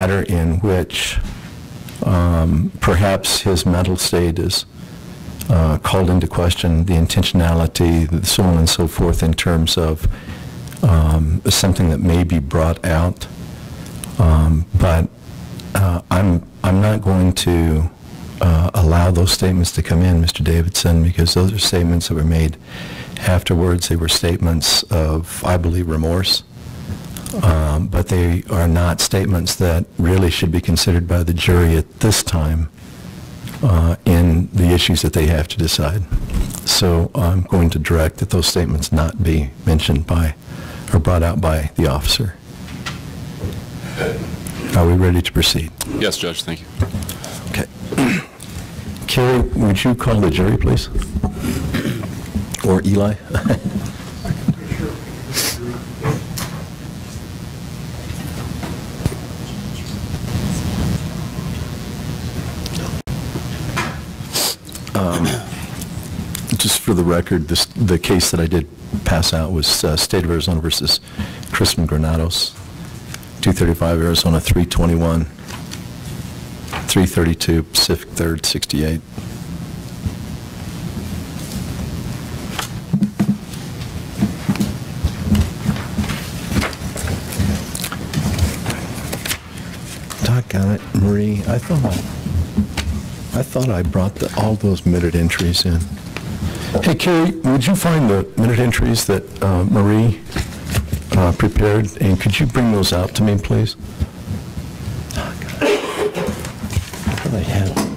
matter in which perhaps his mental state is called into question, the intentionality, so on and so forth, in terms of something that may be brought out. But I'm not going to allow those statements to come in, Mr. Davidson, because those are statements that were made afterwards. They were statements of, I believe, remorse. But they are not statements that really should be considered by the jury at this time in the issues that they have to decide. So I'm going to direct that those statements not be mentioned by or brought out by the officer. Are we ready to proceed? Yes, Judge, thank you. Okay. Carrie, would you call the jury, please? Or Eli? Just for the record, the case that I did pass out was State of Arizona versus Crispin Granados, 235 Arizona 321, 332 Pacific 3rd 68. Doggone it, Marie, I thought I brought all those minute entries in. Hey, Carrie, would you find the minute entries that Marie prepared, and could you bring those out to me, please? Oh, God. I thought I had them.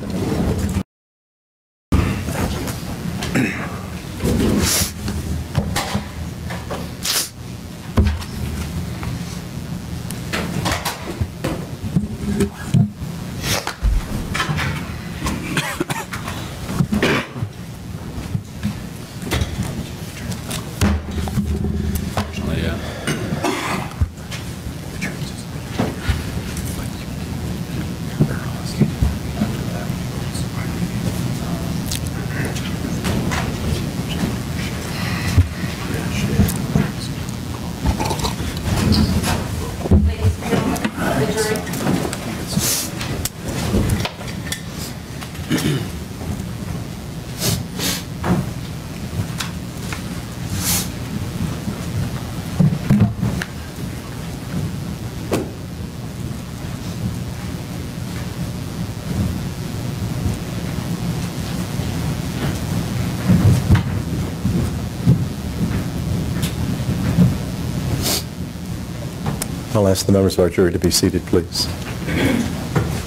I'll ask the members of our jury to be seated, please.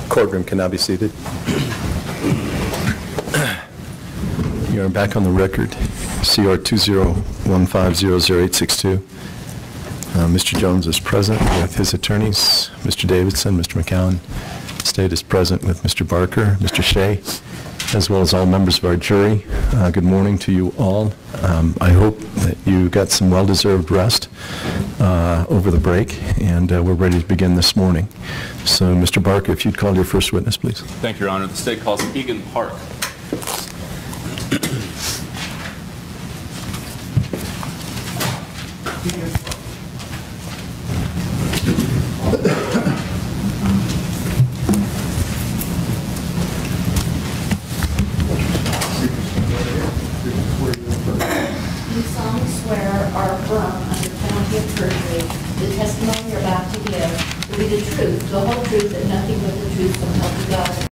Courtroom can now be seated. You're back on the record. CR 2015000862. Mr. Jones is present with his attorneys, Mr. Davidson, Mr. McCowan. State is present with Mr. Barker, Mr. Shea, as well as all members of our jury. Good morning to you all. I hope that you got some well-deserved rest over the break, and we're ready to begin this morning. So, Mr. Barker, if you'd call your first witness, please. Thank you, Your Honor. The state calls Egan Park. The whole truth and nothing but the truth from help you God.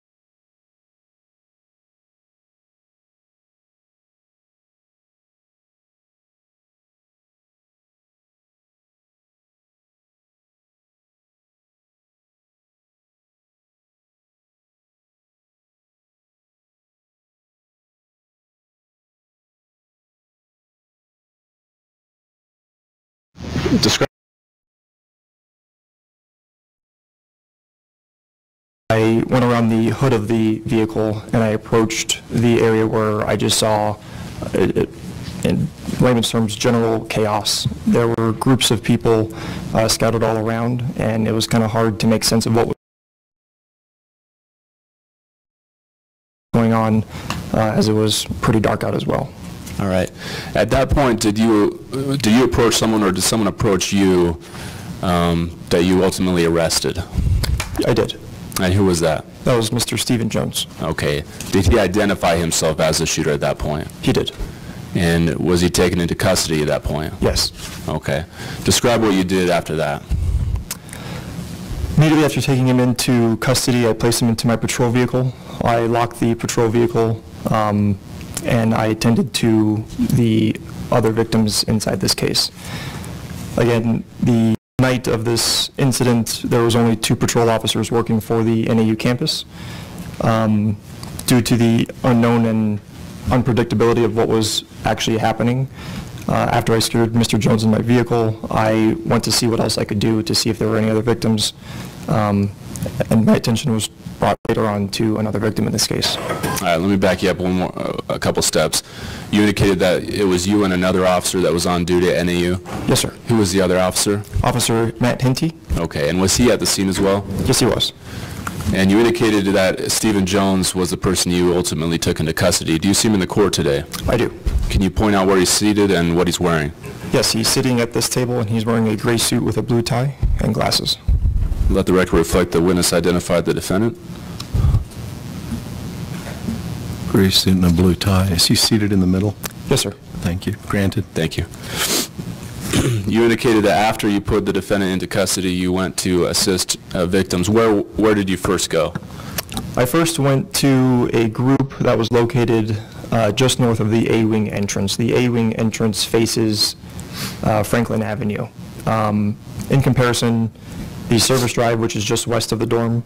Describe. I went around the hood of the vehicle and I approached the area where I just saw, in layman's terms, general chaos. There were groups of people scattered all around, and it was kind of hard to make sense of what was going on as it was pretty dark out as well. All right. At that point, did you approach someone, or did someone approach you that you ultimately arrested? I did. And who was that? That was Mr. Stephen Jones. Okay. Did he identify himself as the shooter at that point? He did. And was he taken into custody at that point? Yes. Okay. Describe what you did after that. Immediately after taking him into custody, I placed him into my patrol vehicle. I locked the patrol vehicle, and I attended to the other victims inside this case. Again, the night of this incident, there was only 2 patrol officers working for the NAU campus. Due to the unknown and unpredictability of what was actually happening, after I secured Mr. Jones in my vehicle, I went to see what else I could do to see if there were any other victims, and my attention was brought later on to another victim in this case. All right, let me back you up a couple steps. You indicated that it was you and another officer that was on duty at NAU? Yes, sir. Who was the other officer? Officer Matt Hinty? Okay, and was he at the scene as well? Yes, he was. And you indicated that Stephen Jones was the person you ultimately took into custody. Do you see him in the court today? I do. Can you point out where he's seated and what he's wearing? Yes, he's sitting at this table and he's wearing a gray suit with a blue tie and glasses. Let the record reflect the witness identified the defendant. Gray suit and a blue tie. Is he seated in the middle? Yes, sir. Thank you. Granted. Thank you. You indicated that after you put the defendant into custody, you went to assist victims. Where did you first go? I first went to a group that was located just north of the A-Wing entrance. The A-Wing entrance faces Franklin Avenue. In comparison, the service drive, which is just west of the dorm,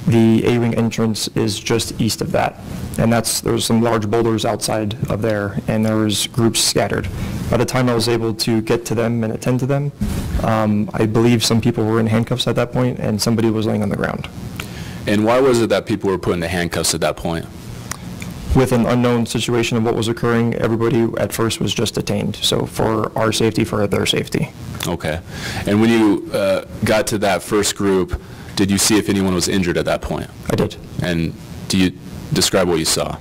the A-Wing entrance is just east of that. And there was some large boulders outside of there, and there was groups scattered. By the time I was able to get to them and attend to them, I believe some people were in handcuffs at that point, and somebody was laying on the ground. And why was it that people were put into handcuffs at that point? With an unknown situation of what was occurring, everybody at first was just detained. So for our safety, for their safety. Okay. And when you got to that first group, did you see if anyone was injured at that point? I did. And do you describe what you saw?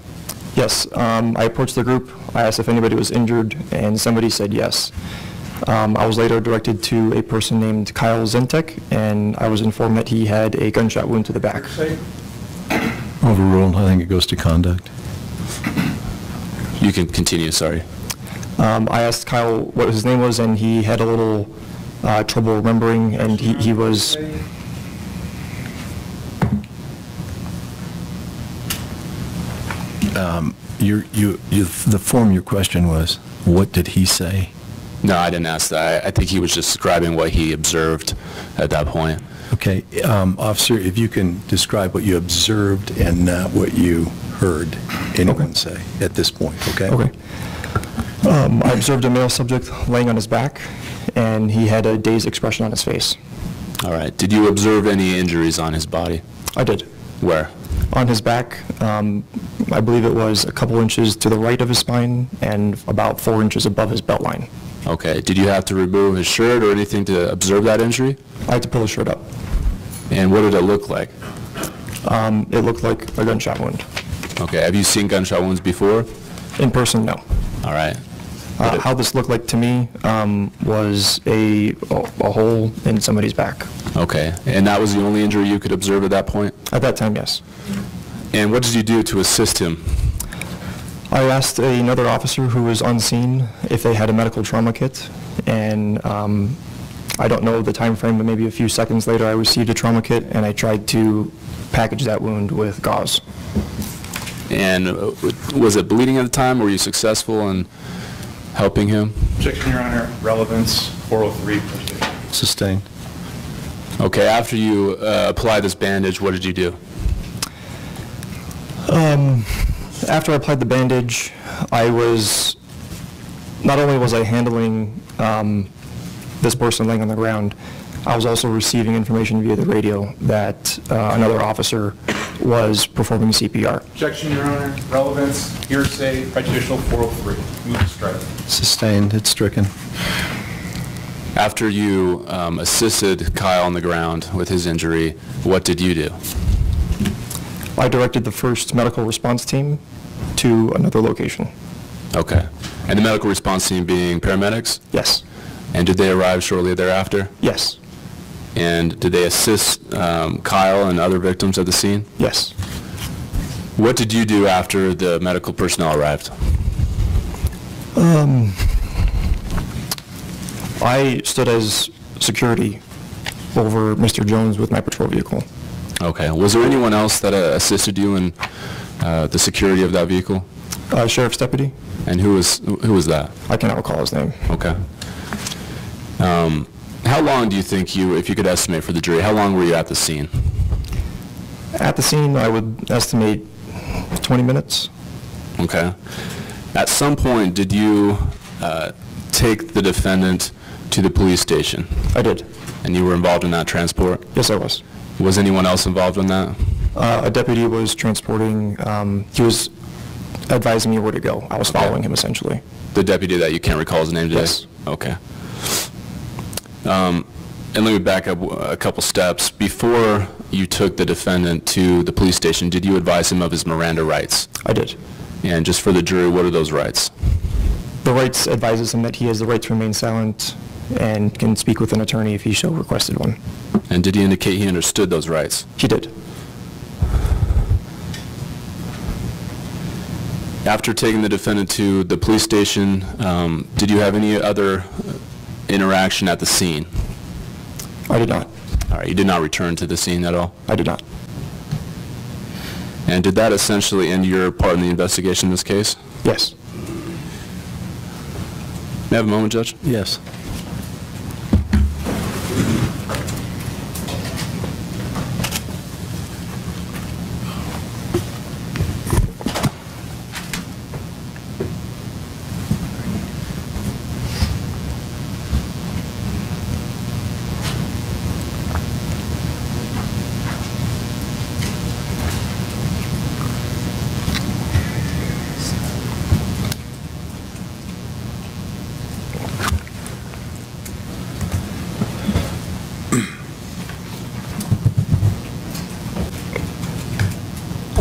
Yes. I approached the group. I asked if anybody was injured, and somebody said yes. I was later directed to a person named Kyle Zentek, and I was informed that he had a gunshot wound to the back. Overruled. I think it goes to conduct. You can continue, sorry. I asked Kyle what his name was, and he had a little trouble remembering, and he was... The form your question was, what did he say? No, I didn't ask that. I think he was just describing what he observed at that point. Okay. Officer, if you can describe what you observed and not what you heard anyone say at this point, okay? Okay. I observed a male subject laying on his back, and he had a dazed expression on his face. All right. Did you observe any injuries on his body? I did. Where? On his back, I believe it was a couple inches to the right of his spine and about 4 inches above his belt line. Okay. Did you have to remove his shirt or anything to observe that injury? I had to pull his shirt up. And what did it look like? It looked like a gunshot wound. Okay. Have you seen gunshot wounds before? In person, no. All right. How this looked like to me was a hole in somebody's back. Okay. And that was the only injury you could observe at that point? At that time, yes. And what did you do to assist him? I asked another officer who was on scene if they had a medical trauma kit, and I don't know the time frame, but maybe a few seconds later I received a trauma kit, and I tried to package that wound with gauze. And was it bleeding at the time? Were you successful in helping him? Objection, Your Honor. Relevance, 403. Sustained. Okay. After you applied this bandage, what did you do? After I applied the bandage, not only was I handling this person laying on the ground, I was also receiving information via the radio that another officer was performing CPR. Objection, Your Honor. Relevance, hearsay, prejudicial, 403. Move to strike. Sustained. It's stricken. After you assisted Kyle on the ground with his injury, what did you do? I directed the first medical response team to another location. Okay. And the medical response team being paramedics? Yes. And did they arrive shortly thereafter? Yes. And did they assist Kyle and other victims at the scene? Yes. What did you do after the medical personnel arrived? I stood as security over Mr. Jones with my patrol vehicle. Okay. Was there anyone else that assisted you in the security of that vehicle? Sheriff's deputy. And who was that? I cannot recall his name. Okay. How long do you think if you could estimate for the jury, how long were you at the scene? At the scene, I would estimate 20 minutes. Okay. At some point, did you take the defendant to the police station? I did. And you were involved in that transport? Yes, I was. Was anyone else involved in that? A deputy was transporting, he was advising me where to go. I was following him, essentially. The deputy that you can't recall his name today? Yes. Okay. And let me back up a couple steps. Before you took the defendant to the police station, did you advise him of his Miranda rights? I did. And just for the jury, what are those rights? The rights advises him that he has the right to remain silent and can speak with an attorney if he so requested one. And did he indicate he understood those rights? He did. After taking the defendant to the police station, did you have any other interaction at the scene? I did not. All right, you did not return to the scene at all? I did not. And did that essentially end your part in the investigation in this case? Yes. May I have a moment, Judge? Yes.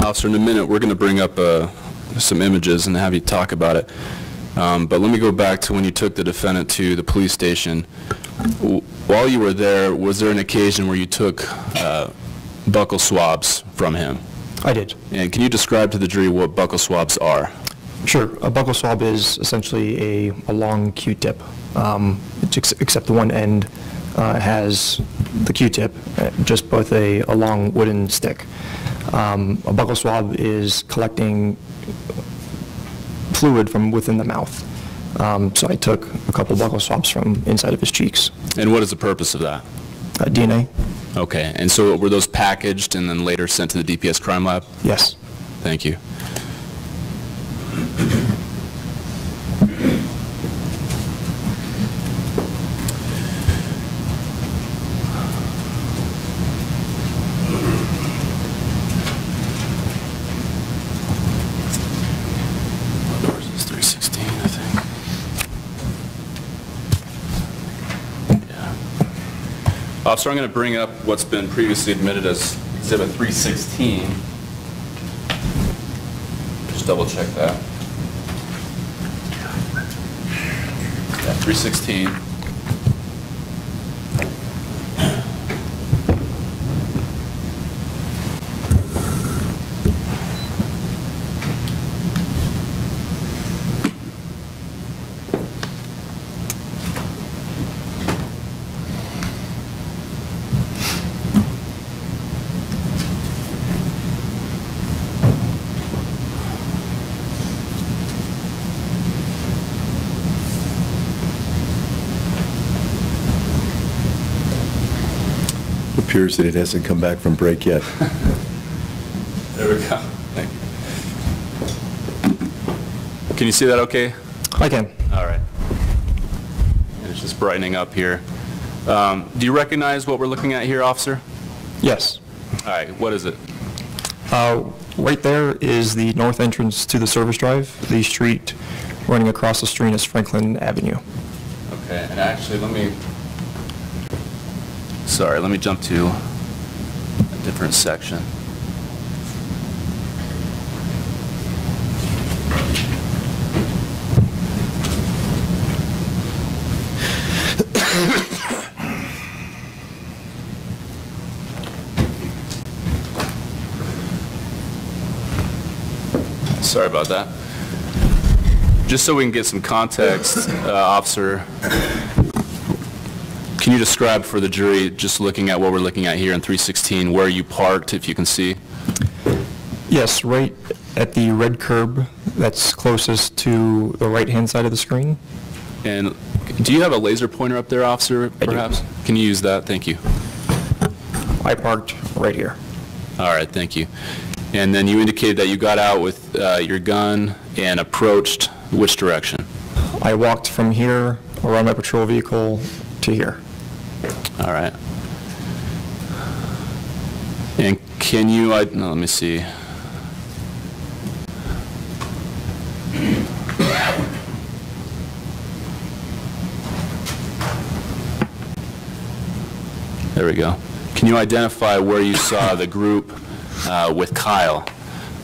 Officer, in a minute, we're going to bring up some images and have you talk about it. But let me go back to when you took the defendant to the police station. While you were there, was there an occasion where you took buccal swabs from him? I did. And can you describe to the jury what buccal swabs are? Sure. A buccal swab is essentially a long Q-tip, except the one end has the Q-tip, just both a long wooden stick. A buccal swab is collecting fluid from within the mouth. So I took a couple buccal swabs from inside of his cheeks. And what is the purpose of that? DNA. Okay. And so were those packaged and then later sent to the DPS crime lab? Yes. Thank you. Officer, I'm going to bring up what's been previously admitted as Exhibit 316. Just double check that. Yeah, 316. Appears that it hasn't come back from break yet. There we go. Thank you. Can you see that okay? I can. All right. And it's just brightening up here. Do you recognize what we're looking at here, officer? Yes. All right. What is it? Right there is the north entrance to the service drive. The street running across the street is Franklin Avenue. Okay. And actually, let me jump to a different section. Sorry about that. Just so we can get some context, Officer, can you describe for the jury, just looking at what we're looking at here in 316, where you parked, if you can see? Yes, right at the red curb that's closest to the right-hand side of the screen. And do you have a laser pointer up there, Officer, perhaps? Can you use that? Thank you. I parked right here. All right, thank you. And then you indicated that you got out with your gun and approached which direction? I walked from here around my patrol vehicle to here. All right. And can you, no, let me see. There we go. Can you identify where you saw the group with Kyle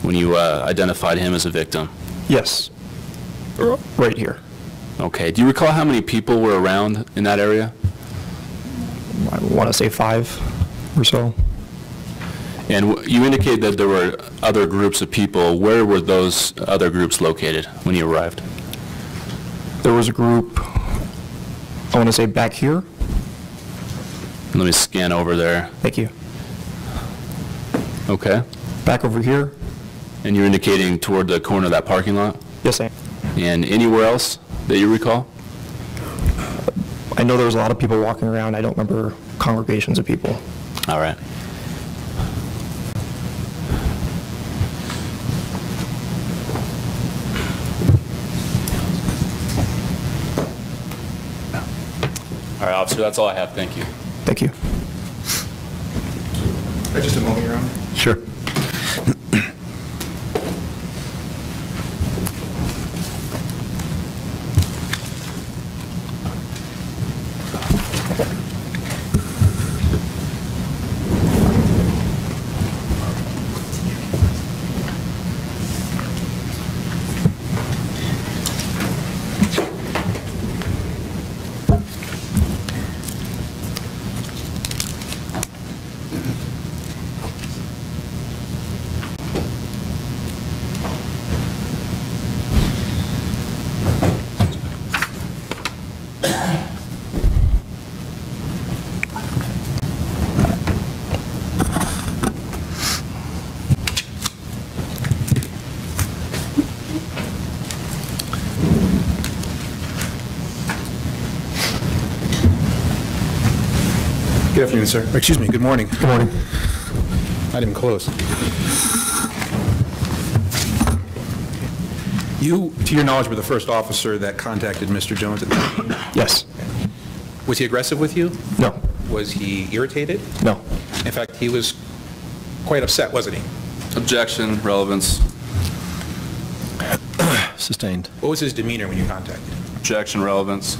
when you identified him as a victim? Yes, right here. Okay. Do you recall how many people were around in that area? I want to say 5 or so. And you indicated that there were other groups of people. Where were those other groups located when you arrived? There was a group, I want to say back here. Let me scan over there. Thank you. Okay. Back over here. And you're indicating toward the corner of that parking lot? Yes, I am. And anywhere else that you recall? I know there was a lot of people walking around. I don't remember congregations of people. All right. All right, officer, that's all I have. Thank you. Thank you. Just a moment, Your Honor. Sure. Good afternoon, sir. Excuse me, good morning. Good morning. Not even close. You, to your knowledge, were the first officer that contacted Mr. Jones at the scene? Yes. Was he aggressive with you? No. Was he irritated? No. In fact, he was quite upset, wasn't he? Objection, relevance. Sustained. What was his demeanor when you contacted him? Objection, relevance.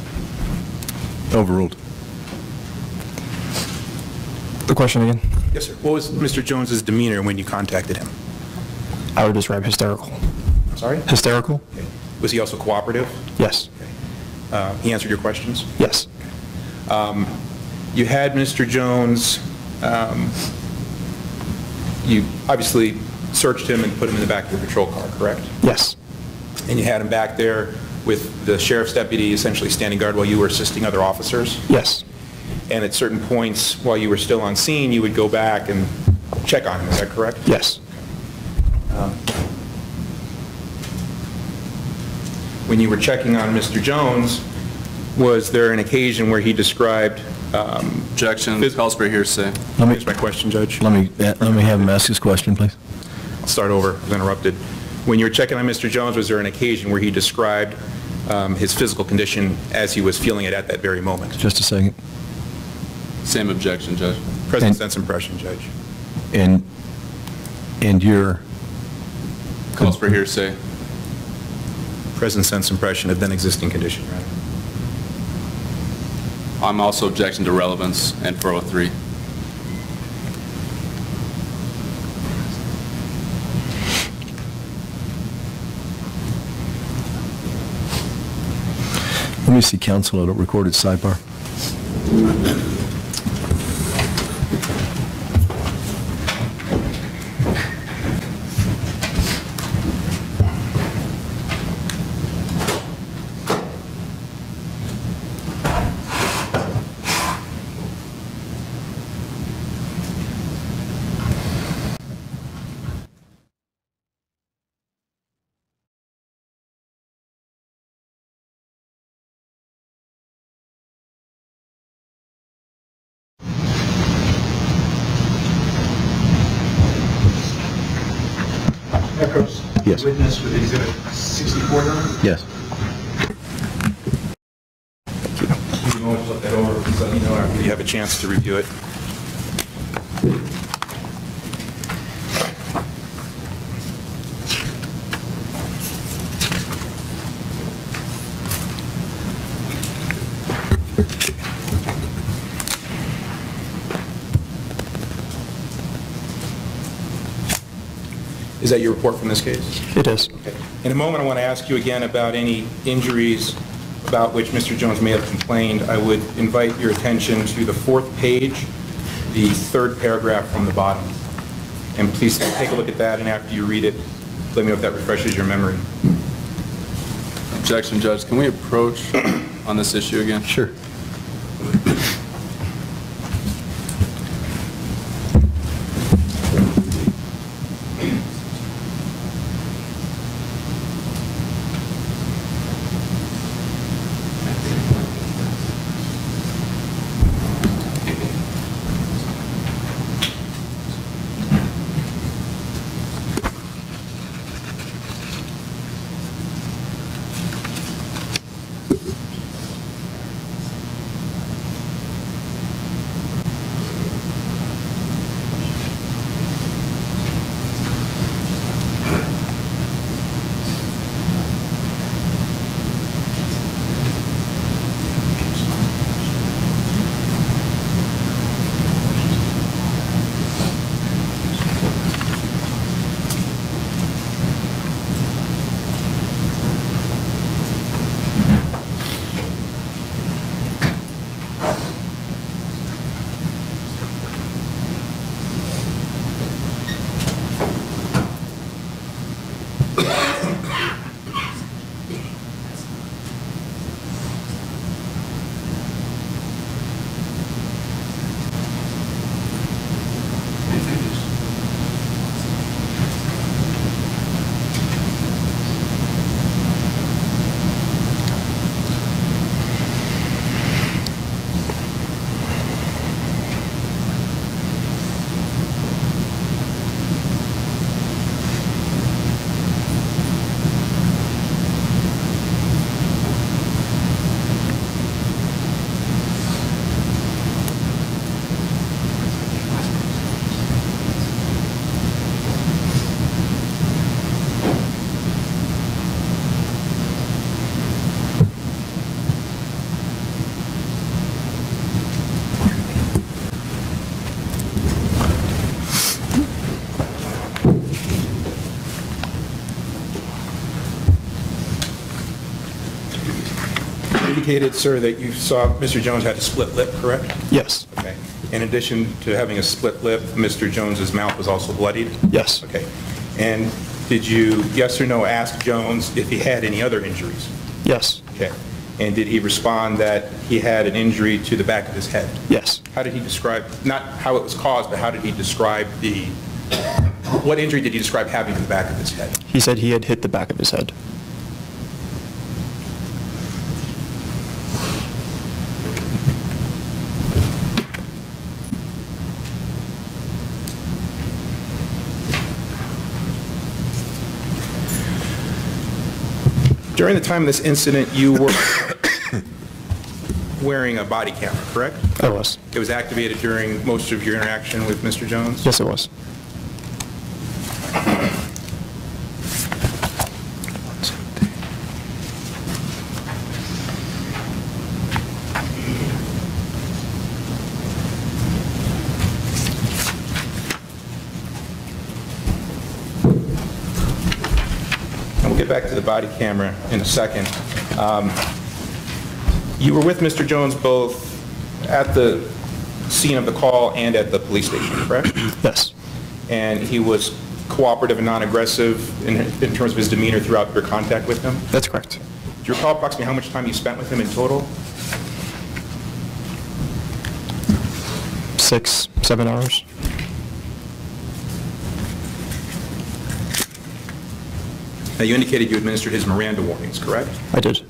Overruled. The question again? Yes, sir. What was Mr. Jones's demeanor when you contacted him? I would describe hysterical. Sorry? Hysterical? Okay. Was he also cooperative? Yes. He answered your questions? Yes. You had Mr. Jones, you obviously searched him and put him in the back of your patrol car, correct? Yes. And you had him back there with the sheriff's deputy essentially standing guard while you were assisting other officers? Yes. And at certain points while you were still on scene, you would go back and check on him, is that correct? Yes. When you were checking on Mr. Jones, was there an occasion where he described... Objection, calls for hearsay. Here's my question, Judge. Let me have him ask his question, please. I'll start over. I was interrupted. When you were checking on Mr. Jones, was there an occasion where he described his physical condition as he was feeling it at that very moment? Just a second. Same objection, Judge. Present sense impression, Judge. And your... Calls for hearsay. Present sense impression of then existing condition, right? I'm also objecting to relevance and 403. Let me see counsel at a recorded sidebar. Echoes. Yes. Witness with Exhibit 64 done? Yes. Give you a moment to look that over, so you know after you have a chance to review it. Is that your report from this case? It is. Okay. In a moment, I want to ask you again about any injuries about which Mr. Jones may have complained. I would invite your attention to the 4th page, the 3rd paragraph from the bottom. And please take a look at that, and after you read it, let me know if that refreshes your memory. Objection, Judge. Can we approach on this issue again? Sure. Indicated, sir, that you saw Mr. Jones had a split lip, correct? Yes. Okay. In addition to having a split lip, Mr. Jones's mouth was also bloodied? Yes. Okay. And did you, yes or no, ask Jones if he had any other injuries? Yes. Okay. And did he respond that he had an injury to the back of his head? Yes. How did he describe, not how it was caused, but how did he describe what injury did he describe having to the back of his head? He said he had hit the back of his head. During the time of this incident, you were wearing a body camera, correct? I was. It was activated during most of your interaction with Mr. Jones? Yes, it was. And we'll get back to the body camera in a second. You were with Mr. Jones both at the scene of the call and at the police station, correct? Yes. And he was cooperative and non-aggressive in terms of his demeanor throughout your contact with him? That's correct. Do you recall approximately how much time you spent with him in total? 6, 7 hours. Now, you indicated you administered his Miranda warnings, correct? I did.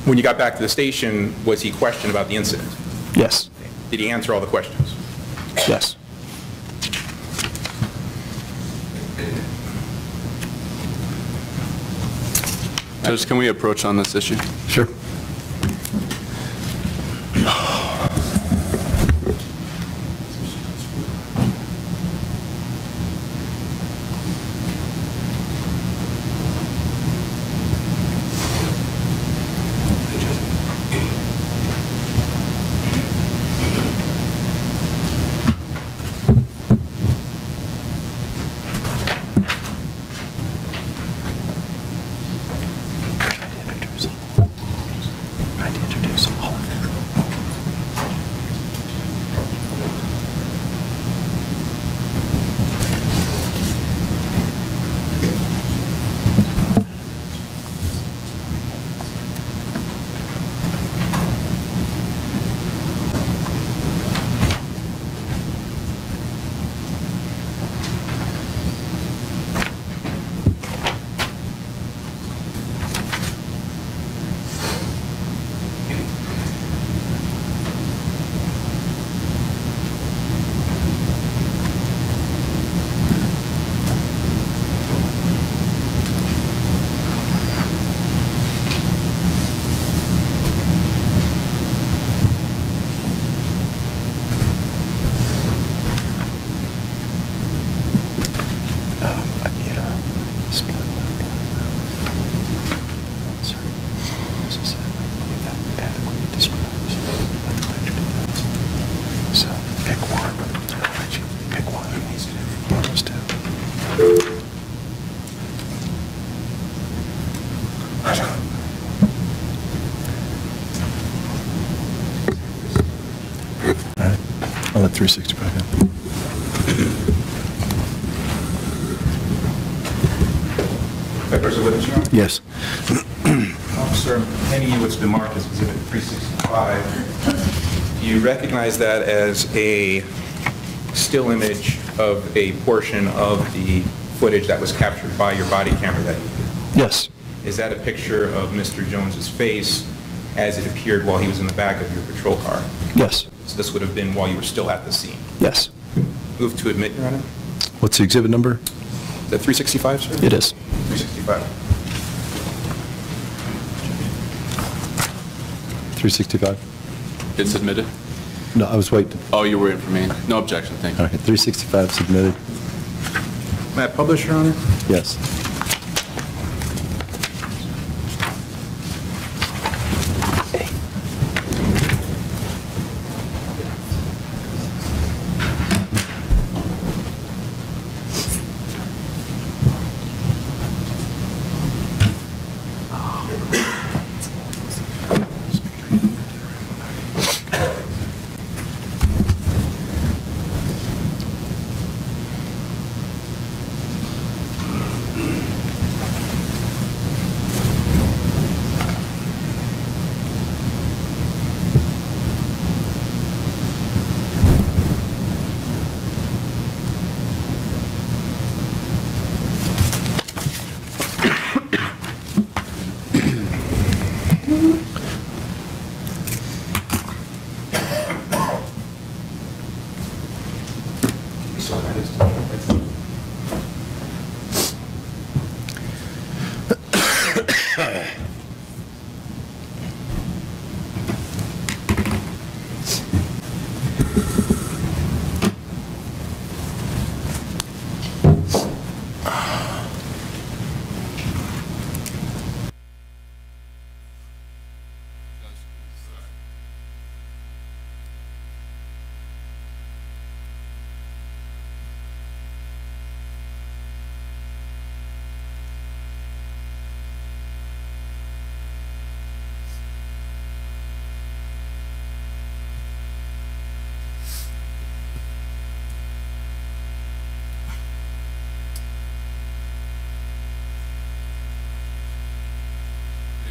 When you got back to the station, was he questioned about the incident? Yes. Did he answer all the questions? Yes. Judge, can we approach on this issue? Sure. I'll let 365 in. There's a witness, Your Honor? Yes. Officer, handing you what's been marked as Exhibit 365. Do you recognize that as a still image of a portion of the footage that was captured by your body camera that you did? Yes. Is that a picture of Mr. Jones's face as it appeared while he was in the back of your patrol car? Yes. So this would have been while you were still at the scene? Yes. Move to admit, Your Honor? What's the exhibit number? Is that 365, sir? It is. 365. 365? It's admitted? No, I was waiting. Oh, you were waiting for me. No objection, thank you. All right, 365 submitted. May I publish, Your Honor? Yes.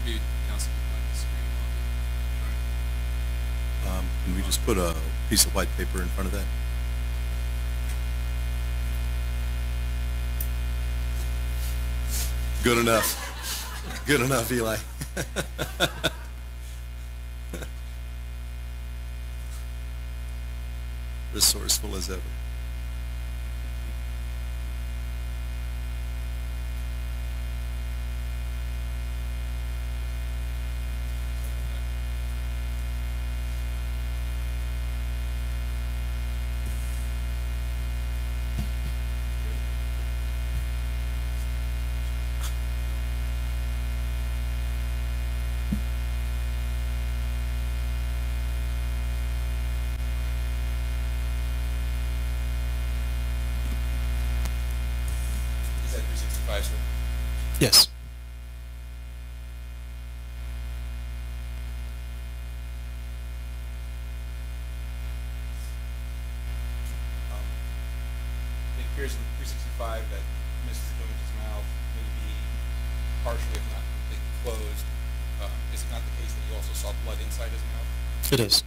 Maybe counsel can point the screen on Can we just put a piece of white paper in front of that? Good enough. Good enough, Eli. Resourceful as ever. testify, sir? Yes. It appears in 365 that Mr. Jones's mouth may be partially, if not completely closed. Is it not the case that you also saw blood inside his mouth? It is.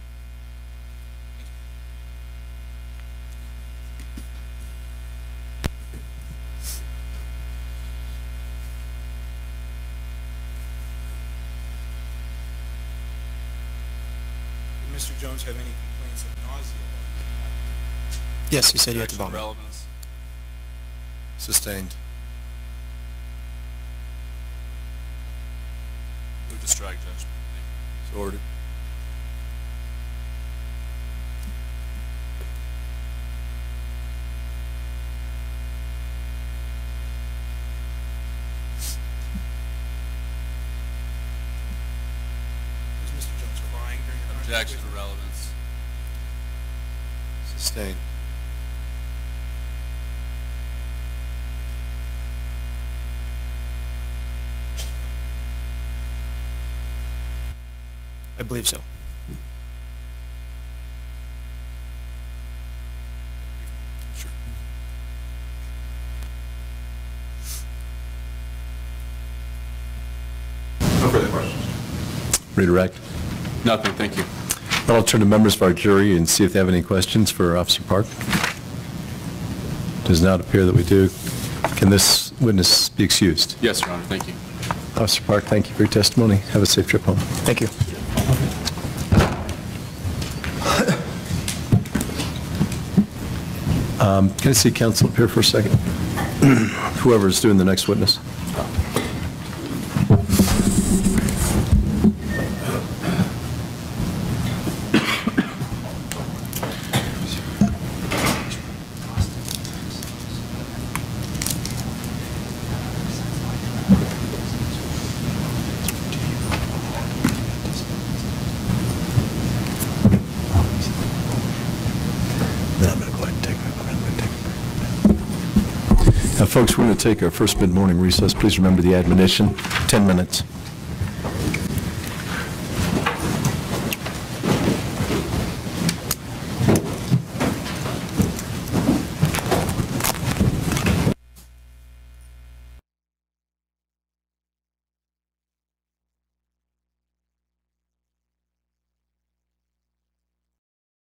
Did Mr. Jones have any complaints of nausea? Yes, he said he had to Objection, vomit. relevance. Sustained. Move to strike, Judge. So ordered. Was Mr. Jones crying during the Objection, conversation? relevance. Sustained. I believe so. Sure. No further questions. Redirect. Nothing, thank you. Well, I'll turn to members of our jury and see if they have any questions for Officer Park. Does not appear that we do. Can this witness be excused? Yes, Your Honor, thank you. Officer Park, thank you for your testimony. Have a safe trip home. Thank you. Can I see counsel up here for a second? Whoever's doing the next witness. Now, folks, we're going to take our first mid-morning recess. Please remember the admonition, 10 minutes.